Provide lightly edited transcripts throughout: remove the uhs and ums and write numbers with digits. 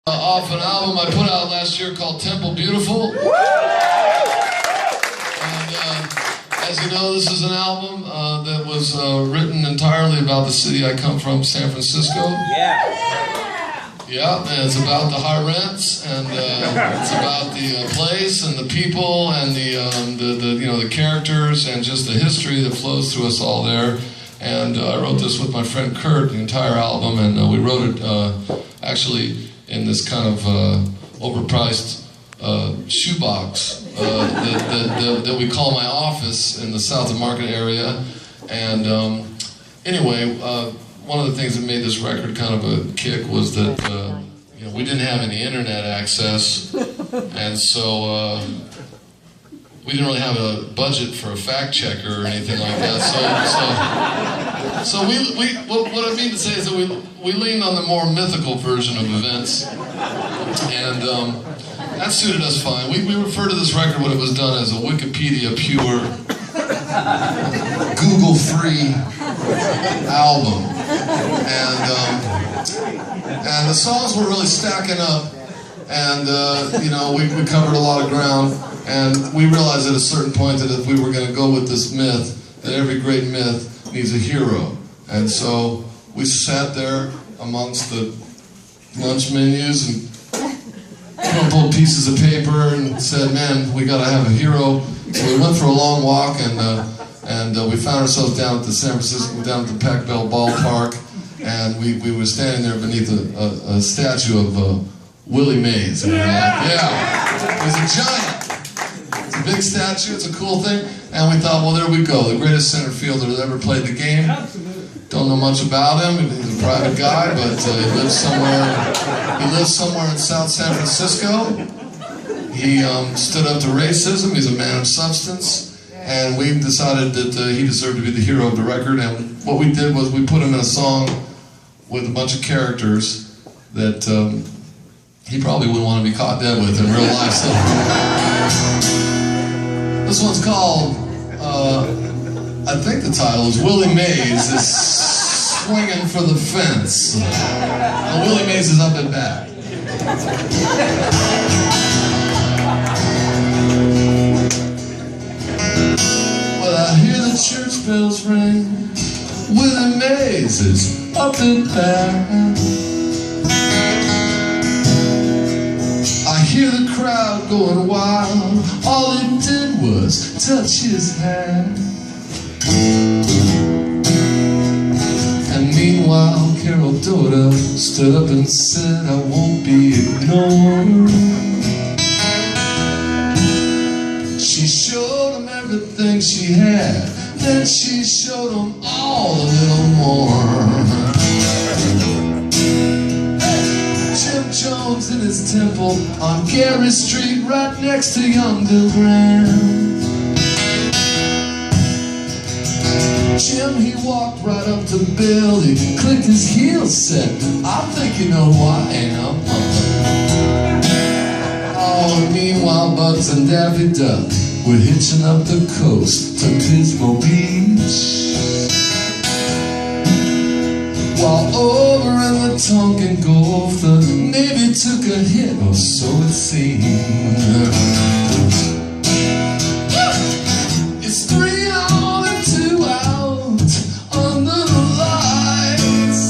Off an album I put out last year called Temple Beautiful. And as you know, this is an album that was written entirely about the city I come from, San Francisco. Yeah, and it's about the high rents, and it's about the place and the people and the characters and just the history that flows through us all there. And I wrote this with my friend Kurt, the entire album, and we wrote it actually in this kind of overpriced shoebox that we call my office in the South of Market area. And anyway, one of the things that made this record kind of a kick was that we didn't have any internet access, and so we didn't really have a budget for a fact checker or anything like that. So what I mean to say is that we leaned on the more mythical version of events, and that suited us fine. We refer to this record when it was done as a Wikipedia pure, Google-free album, and the songs were really stacking up, and we covered a lot of ground, and we realized at a certain point that if we were going to go with this myth, that every great myth needs a hero, and so we sat there amongst the lunch menus and crumpled pieces of paper and said, "Man, we got to have a hero." So we went for a long walk, and we found ourselves down at the San Francisco, down at the Pac Bell Ballpark, and we were standing there beneath a statue of Willie Mays. And we were like, yeah, he's a giant. It's a big statue. It's a cool thing. And we thought, well, there we go. The greatest center fielder that ever played the game. Don't know much about him. He's a private guy, but he lives somewhere. He lives somewhere in South San Francisco. He stood up to racism. He's a man of substance. And we decided that he deserved to be the hero of the record. And what we did was we put him in a song with a bunch of characters that he probably wouldn't want to be caught dead with in real life. So this one's called, I think the title is Willie Mays is Swinging for the Fence. And Willie Mays is up and back. Well, I hear the church bells ring. Willie Mays is up and back. I hear the crowd going wild. All he did was touch his hand. And meanwhile, Carol Doda stood up and said, "I won't be ignored." She showed him everything she had, then she showed him all a little more. Jim Jones in his temple on Gary Street, right next to young Bill Graham. Jim, he walked right up to Bill, he clicked his heels, said, "I think you know who I am." Oh, and meanwhile, Bugs and Daffy Duck were hitching up the coast to Pismo Beach. While over in the Tonkin Gulf, the Navy took a hit, or so it seemed. It's 3 on and 2 out under the lights.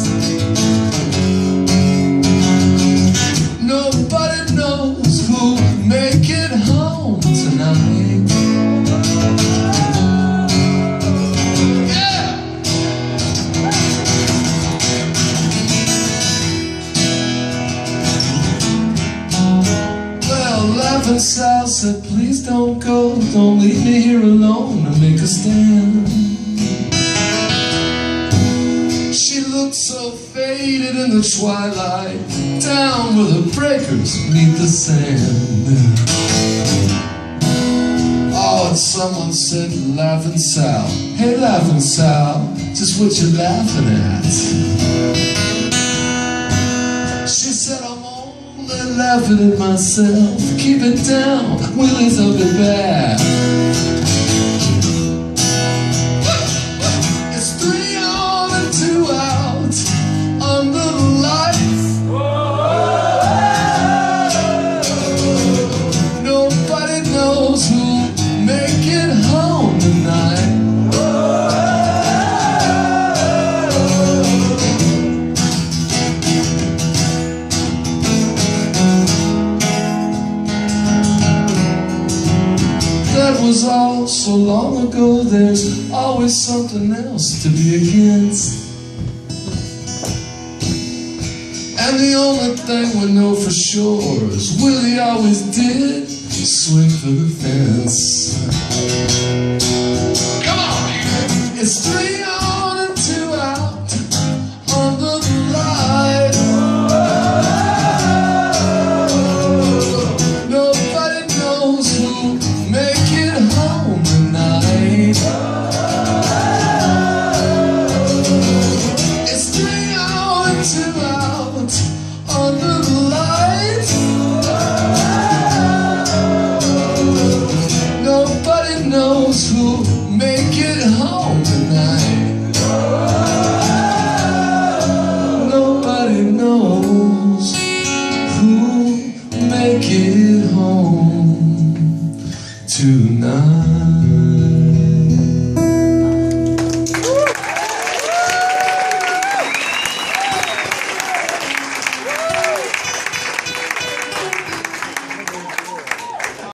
Nobody knows who'll make it home tonight. Laughing Sal said, "Please don't go, don't leave me here alone to make a stand." She looked so faded in the twilight, down where the breakers meet the sand. Oh, and someone said, "Laughing Sal, hey Laughing Sal, just what you laughing at?" She said, "I'm laughing at myself, keep it down, Willie's up and back." It's 3 on and 2 out under the lights. that was all so long ago. There's always something else to be against. And the only thing we know for sure is Willie always did swing for the fence. Come on! It's 3 on and 2 out under the light. Nobody knows who'll make it home tonight. It's 3 on and 2 out under the light. Nobody knows who'll make it home tonight. Nobody knows who'll make it home tonight.